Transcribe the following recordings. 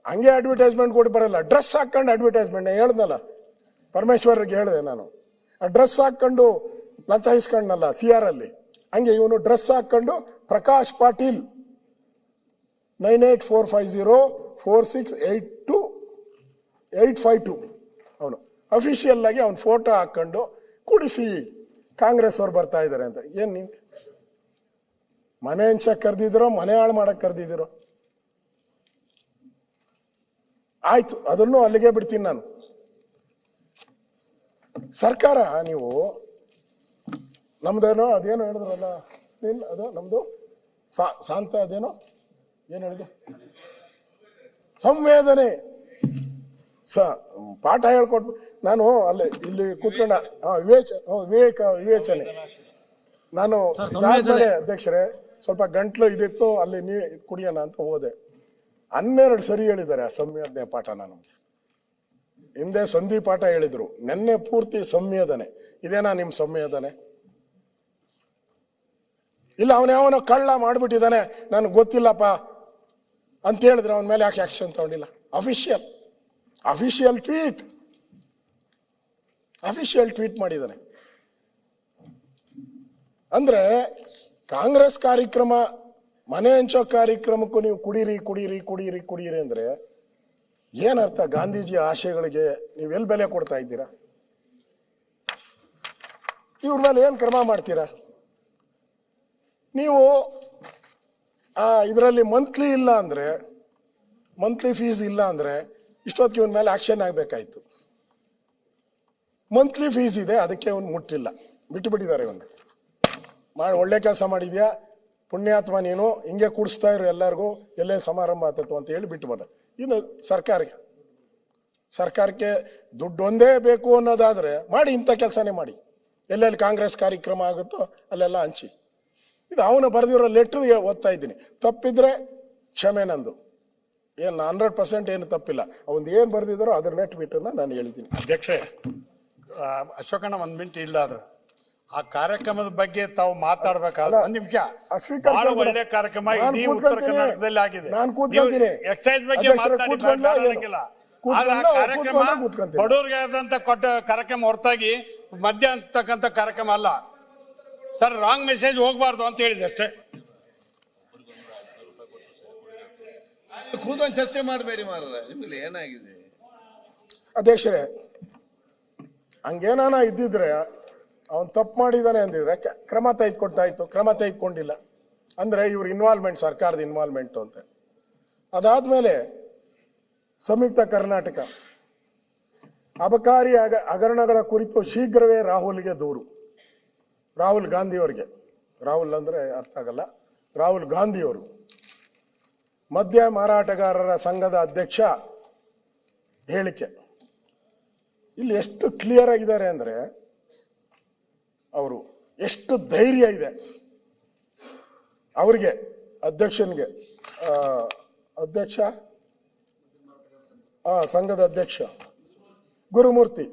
ಹಂಗೆ ಅಡ್ವರ್ಟೈಸ್ಮೆಂಟ್ ಕೊಟ್ಟು ಬರಲ್ಲ. ಡ್ರೆಸ್ ಹಾಕೊಂಡು ಅಡ್ವರ್ಟೈಸ್ಮೆಂಟ್ ಹೇಳ್ದಲ್ಲ, ಪರಮೇಶ್ವರ್ಗೆ ಹೇಳಿದೆ ನಾನು. ಆ ಡ್ರೆಸ್ ಹಾಕೊಂಡು ಲಂಚ ಇಸ್ಕೊಂಡಲ್ಲ CR ಅಲ್ಲಿ, ಹಂಗೆ ಇವನು ಡ್ರೆಸ್ ಹಾಕೊಂಡು ಪ್ರಕಾಶ್ ಪಾಟೀಲ್ 984504682852 ಅವನು ಅಫಿಷಿಯಲ್ ಆಗಿ ಅವನ ಫೋಟೋ ಹಾಕೊಂಡು ಕುಡಿಸಿ ಕಾಂಗ್ರೆಸ್ ಅವ್ರು ಬರ್ತಾ ಇದಾರೆ ಅಂತ. ಏನ್ ನೀವು ಮನೆ ಹಂಚಕ್ ಕರೆದಿದಿರೋ, ಮನೆ ಹಾಳು ಮಾಡಕ್ ಕರೆದಿದಿರೋ? ಆಯ್ತು, ಅದನ್ನು ಅಲ್ಲಿಗೆ ಬಿಡ್ತೀನಿ ನಾನು. ಸರ್ಕಾರ ನೀವು ನಮ್ದೇನೋ ಅದೇನೋ ಹೇಳಿದ್ರಲ್ಲ, ಅದು ನಮ್ದು ಶಾಂತ, ಅದೇನೋ ಏನ್ ಹೇಳಿದೆ, ಸಂವೇದನೆ ಪಾಠ ಹೇಳ್ಕೊಟ್ಟು ನಾನು ಅಲ್ಲಿ ಇಲ್ಲಿ ಕೂತ್ಕೊಂಡ ವಿವೇಚನೆ ನಾನು ಇದಾದ್ಮೇಲೆ ಅಧ್ಯಕ್ಷರೇ ಸ್ವಲ್ಪ ಗಂಟ್ಲು ಇದಿತ್ತು, ಅಲ್ಲಿ ಕುಡಿಯೋಣ ಅಂತ ಹೋದೆ. 12 ಸರಿ ಹೇಳಿದ್ದಾರೆ ಆ ಸಂವೇದನೆ ಪಾಠ. ನಮಗೆ ಹಿಂದೆ ಸಂಧಿ ಪಾಠ ಹೇಳಿದ್ರು, ನೆನ್ನೆ ಪೂರ್ತಿ ಸಂವೇದನೆ. ಇದೇನಾ ನಿಮ್ ಸಂವೇದನೆ? ಇಲ್ಲ ಅವನೋ ಕಳ್ಳ ಮಾಡ್ಬಿಟ್ಟಿದ್ದಾನೆ ನನಗೆ ಗೊತ್ತಿಲ್ಲಪ್ಪ ಅಂತ ಹೇಳಿದ್ರೆ ಅವನ ಮೇಲೆ ಯಾಕೆ ಆಕ್ಷನ್ ತಗೊಂಡಿಲ್ಲ? ಅಫಿಷಿಯಲ್ ಟ್ವೀಟ್ ಮಾಡಿದ್ದಾನೆ. ಅಂದ್ರೆ ಕಾಂಗ್ರೆಸ್ ಕಾರ್ಯಕ್ರಮ, ಮನೆ ಹಂಚೋ ಕಾರ್ಯಕ್ರಮಕ್ಕೂ ನೀವು ಕುಡೀರಿ ಅಂದ್ರೆ ಏನರ್ಥ? ಗಾಂಧೀಜಿ ಆಶಯಗಳಿಗೆ ನೀವೆಲ್ಲಿ ಬೆಲೆ ಕೊಡ್ತಾ ಇದ್ದೀರಾ? ಇವ್ರ ಮೇಲೆ ಏನ್ ಕ್ರಮ ಮಾಡ್ತೀರಾ ನೀವು? ಇದರಲ್ಲಿ ಮಂತ್ಲಿ ಫೀಸ್ ಇಲ್ಲ ಅಂದ್ರೆ ಇಷ್ಟೊತ್ತಿಗೆ ಇವನ್ ಮೇಲೆ ಆಕ್ಷನ್ ಆಗ್ಬೇಕಾಯ್ತು. ಮಂತ್ಲಿ ಫೀಸ್ ಇದೆ, ಅದಕ್ಕೆ ಅವನು ಮುಟ್ಟಿಲ್ಲ, ಬಿಟ್ಟುಬಿಟ್ಟಿದ್ದಾರೆ. ಇವನು ಒಳ್ಳೆ ಕೆಲಸ ಮಾಡಿದ್ಯಾ, ಪುಣ್ಯಾತ್ಮ ನೀನು, ಹಿಂಗೆ ಕೂಡಿಸ್ತಾ ಇರು ಎಲ್ಲರಿಗೂ, ಎಲ್ಲೇ ಸಮಾರಂಭ ಆತತ್ತು ಅಂತ ಹೇಳಿ ಬಿಟ್ಟು ಬರ. ಇನ್ನು ಸರ್ಕಾರಕ್ಕೆ ದುಡ್ಡು ಒಂದೇ ಬೇಕು ಅನ್ನೋದಾದ್ರೆ ಮಾಡಿ, ಇಂಥ ಕೆಲಸನೇ ಮಾಡಿ. ಎಲ್ಲೆಲ್ಲಿ ಕಾಂಗ್ರೆಸ್ ಕಾರ್ಯಕ್ರಮ ಆಗುತ್ತೋ ಅಲ್ಲೆಲ್ಲ ಹಂಚಿ. ಇದು ಅವನು ಬರೆದಿರೋ ಲೆಟ್ರ್ ಓದ್ತಾ ಇದ್ದೀನಿ. ತಪ್ಪಿದ್ರೆ ಕ್ಷಮೆ ನಂದು, ಏನು 100% ಏನು ತಪ್ಪಿಲ್ಲ. ಅವನ್ ಏನ್ ಬರ್ದಿದಾರೋ ಅದನ್ನೇ ಟ್ವೀಟ್ ಅನ್ನ ನಾನು ಹೇಳಿದ್ದೀನಿ. ಅಧ್ಯಕ್ಷೆ ಅಶೋಕಣ್ಣ, 1 ಮಿನಿಟ್ ಇಲ್ಲ ಆದ್ರೆ ಆ ಕಾರ್ಯಕ್ರಮದ ಬಗ್ಗೆ ತಾವು ಮಾತಾಡ್ಬೇಕಾದ್ರೆ 1 ನಿಮಿಷ. ಬಹಳ ಒಳ್ಳೆ ಕಾರ್ಯಕ್ರಮ ಇಡೀ ಉತ್ತರ ಕರ್ನಾಟಕದಲ್ಲಿ ಆಗಿದೆ. ಎಕ್ಸೈಸ್ ಬಗ್ಗೆ ಮಾತಾಡಿಲ್ಲ. ಕಾರ್ಯಕ್ರಮ ಬಡವರಿಗೆ ಆದಂತ ಕೊಟ್ಟ ಕಾರ್ಯಕ್ರಮ ಹೊರತಾಗಿ ಮದ್ಯ ಅನ್ಸ್ತಕ್ಕಂಥ ಕಾರ್ಯಕ್ರಮ ಅಲ್ಲ ಸರ್. ರಾಂಗ್ ಮೆಸೇಜ್ ಹೋಗ್ಬಾರ್ದು ಅಂತ ಹೇಳಿದೆ ಅಷ್ಟೇ. ಕೂತ್ಕೊಂಡು ಚರ್ಚೆ ಮಾಡಬೇಡಿ ಮಾರ್ರೆ, ನಿಮ್ಗೆ ಏನಾಗಿದೆ? ಅಧ್ಯಕ್ಷರೇ, ಹಂಗೇನಾನ ಇದ್ದಿದ್ರೆ ಅವನ್ ತಪ್ಪು ಮಾಡಿದಾನೆ ಅಂದಿದ್ರೆ ಕ್ರಮ ತೆಗೆದುಕೊಡ್ತಾಯಿತ್ತು. ಕ್ರಮ ತೆಗೆದುಕೊಂಡಿಲ್ಲ ಅಂದ್ರೆ ಇವ್ರ ಇನ್ವಾಲ್ವ್ಮೆಂಟ್, ಸರ್ಕಾರದ ಇನ್ವಾಲ್ವ್ಮೆಂಟ್ ಅಂತ. ಅದಾದ್ಮೇಲೆ ಸಂಯುಕ್ತ ಕರ್ನಾಟಕ ಅಬಕಾರಿ ಹಗರಣಗಳ ಕುರಿತು ಶೀಘ್ರವೇ ರಾಹುಲ್ಗೆ ದೂರು. ರಾಹುಲ್ ಗಾಂಧಿಯವರಿಗೆ, ರಾಹುಲ್ ಅಂದ್ರೆ ಅರ್ಥ ಆಗಲ್ಲ, ರಾಹುಲ್ ಗಾಂಧಿಯವರು ಮದ್ಯ ಮಾರಾಟಗಾರರ ಸಂಘದ ಅಧ್ಯಕ್ಷ ಹೇಳಿಕೆ. ಇಲ್ಲಿ ಎಷ್ಟು ಕ್ಲಿಯರ್ ಆಗಿದ್ದಾರೆ ಅಂದ್ರೆ, ಅವರು ಎಷ್ಟು ಧೈರ್ಯ ಇದೆ ಅವರಿಗೆ, ಅಧ್ಯಕ್ಷನ್ಗೆ, ಸಂಘದ ಅಧ್ಯಕ್ಷ ಗುರುಮೂರ್ತಿ,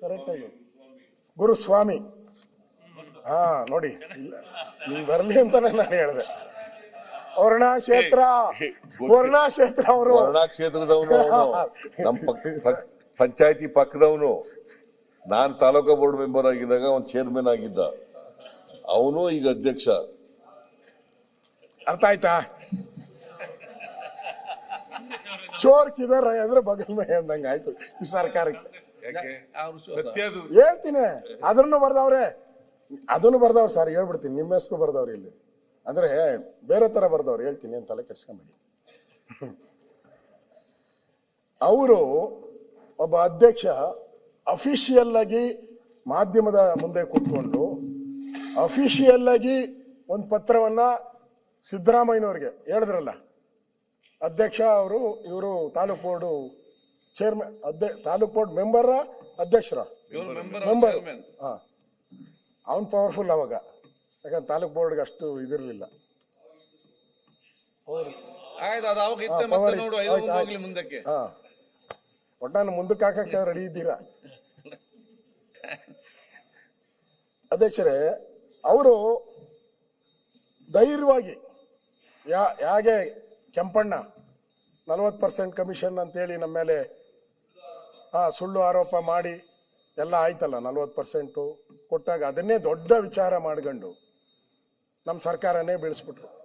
ಕರೆಕ್ಟ್ ಆಗಿ ಗುರುಸ್ವಾಮಿ. ನೋಡಿ, ನೀವು ಬರಲಿ ಅಂತಾನೆ ನಾನು ಹೇಳಿದೆ. ವರ್ಣಾ ಕ್ಷೇತ್ರ ಅವರು, ವರ್ಣಾ ಕ್ಷೇತ್ರದವನು, ನಮ್ಮ ಪಂಚಾಯತಿ ಪಕ್ಕದವನು. ನಾನು ತಾಲೂಕಾ ಬೋರ್ಡ್ ಮೆಂಬರ್ ಆಗಿದ್ದಾಗ ಅವನು ಚೇರ್ಮನ್ ಆಗಿದ್ದ, ಅವನು ಈಗ ಅಧ್ಯಕ್ಷ. ಅರ್ಥ ಆಯ್ತಾ? ಚೋರ್ ಕಿದರ್ ಅಂದ್ರೆ ಬಗಲ್ ಮೇ ಅಂದಂಗ ಆಯ್ತು ಈ ಸರ್ಕಾರಕ್ಕೆ. ಹೇಳ್ತೀನಿ, ಅದನ್ನು ಬರ್ದವ್ರೆ ಸರ್, ಹೇಳ್ಬಿಡ್ತೀನಿ. ನಿಮ್ಮ ಹೆಸರು ಬರ್ದವ್ರು ಇಲ್ಲಿ ಅಂದ್ರೆ ಬೇರೆ ತರ ಬರ್ದವ್ರು, ಹೇಳ್ತೀನಿ ಅಂತ ತಲೆ ಕೆಡ್ಸ್ಕೊಂಬೇಡಿ. ಅವರು ಒಬ್ಬ ಅಧ್ಯಕ್ಷ ಅಫಿಷಿಯಲ್ ಆಗಿ ಮಾಧ್ಯಮದ ಮುಂದೆ ಕೂತ್ಕೊಂಡು ಅಫಿಷಿಯಲ್ ಆಗಿ ಒಂದು ಪತ್ರವನ್ನ ಸಿದ್ದರಾಮಯ್ಯನವ್ರಿಗೆ ಹೇಳಿದ್ರಲ್ಲ. ಅಧ್ಯಕ್ಷ ಅವರು, ಇವರು taluk board chairman, taluk board member, ಅಧ್ಯಕ್ಷರ ಮೆಂಬರ್. ಅವನ್ ಪವರ್ಫುಲ್ ಅವಾಗ, ಯಾಕಂದ್ರೆ ತಾಲೂಕ್ ಬೋರ್ಡ್ಗೆ ಅಷ್ಟು ಇದಿರ್ಲಿಲ್ಲ. ಒಟ್ಟಾನು ಮುಂದಕ್ಕೆ ಹಾಕಕ್ಕೆ ರೆಡಿ ಇದ್ದೀರಾ ಅಧ್ಯಕ್ಷರೇ? ಅವರು ಧೈರ್ಯವಾಗಿ, ಹೇಗೆ ಕೆಂಪಣ್ಣ 40% ಕಮಿಷನ್ ಅಂತೇಳಿ ನಮ್ಮ ಮೇಲೆ ಸುಳ್ಳು ಆರೋಪ ಮಾಡಿ ಎಲ್ಲ ಆಯ್ತಲ್ಲ. 40% ಕೊಟ್ಟಾಗ ಅದನ್ನೇ ದೊಡ್ಡ ವಿಚಾರ ಮಾಡ್ಕೊಂಡು ನಮ್ಮ ಸರ್ಕಾರನೇ ಬೀಳಿಸ್ಬಿಟ್ರು.